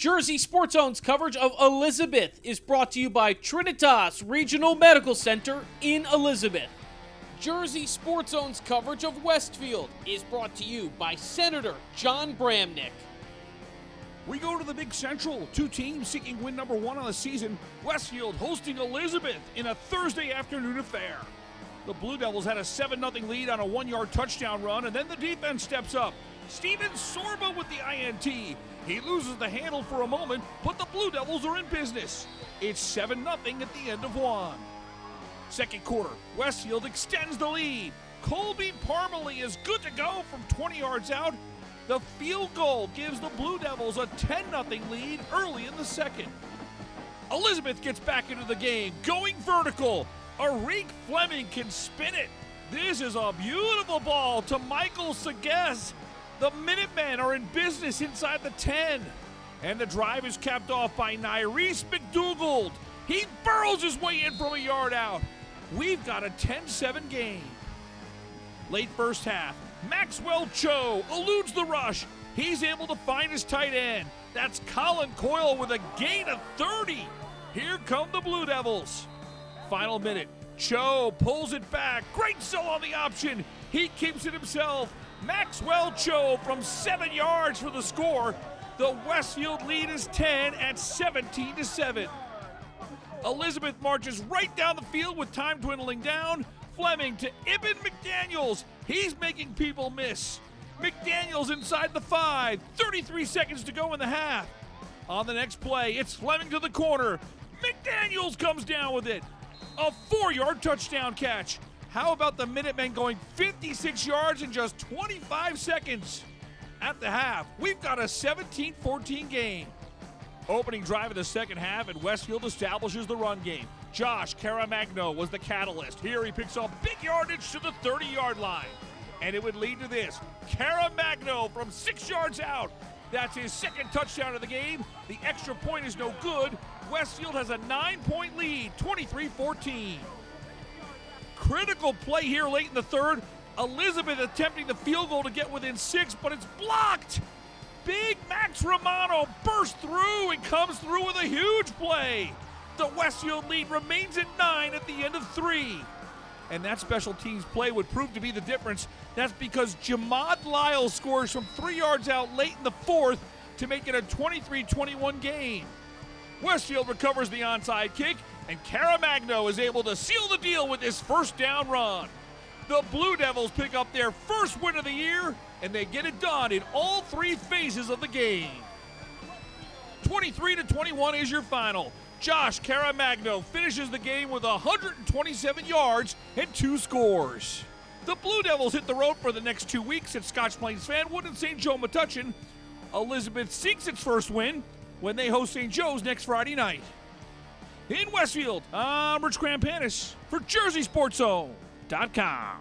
Jersey Sports Zone's coverage of Elizabeth is brought to you by Trinitas Regional Medical Center in Elizabeth. Jersey Sports Zone's coverage of Westfield is brought to you by Senator John Bramnick. We go to the Big Central, two teams seeking win number 1 on the season. Westfield hosting Elizabeth in a Thursday afternoon affair. The Blue Devils had a 7-0 lead on a 1-yard touchdown run, and then the defense steps up. Steven Sorba with the INT. He loses the handle for a moment, but the Blue Devils are in business. It's 7-0 at the end of 1. Second quarter, Westfield extends the lead. Colby Parmalee is good to go from 20 yards out. The field goal gives the Blue Devils a 10-0 lead early in the second. Elizabeth gets back into the game, going vertical. Arik Fleming can spin it. This is a beautiful ball to Michael Segues. The Minutemen are in business inside the 10. And the drive is capped off by Nyrese McDougald. He burrows his way in from a yard out. We've got a 10-7 game. Late first half, Maxwell Cho eludes the rush. He's able to find his tight end. That's Colin Coyle with a gain of 30. Here come the Blue Devils. Final minute, Cho pulls it back. Great sell on the option. He keeps it himself. Maxwell Cho from 7 yards for the score. The Westfield lead is 10 at 17-7. Elizabeth marches right down the field with time dwindling down. Fleming to Ibn McDaniels. He's making people miss. McDaniels inside the 5. 33 seconds to go in the half. On the next play, it's Fleming to the corner. McDaniels comes down with it. A 4-yard touchdown catch. How about the Minutemen going 56 yards in just 25 seconds? At the half, we've got a 17-14 game. Opening drive of the second half, and Westfield establishes the run game. Josh Caramagno was the catalyst. Here he picks up big yardage to the 30-yard line. And it would lead to this. Caramagno from 6 yards out. That's his second touchdown of the game. The extra point is no good. Westfield has a 9-point lead, 23-14. Critical play here late in the third. Elizabeth attempting the field goal to get within 6, but it's blocked. Big Max Romano bursts through and comes through with a huge play. The Westfield lead remains at 9 at the end of 3. And that special teams play would prove to be the difference. That's because Jamad Lyle scores from 3 yards out late in the fourth to make it a 23-21 game. Westfield recovers the onside kick, and Caramagno is able to seal the deal with this first down run. The Blue Devils pick up their first win of the year, and they get it done in all 3 phases of the game. 23-21 is your final. Josh Caramagno finishes the game with 127 yards and 2 scores. The Blue Devils hit the road for the next 2 weeks at Scotch Plains Fanwood and St. Joe Metuchen. Elizabeth seeks its first win when they host St. Joe's next Friday night. In Westfield, I'm Rich Crampanis for JerseySportsZone.com.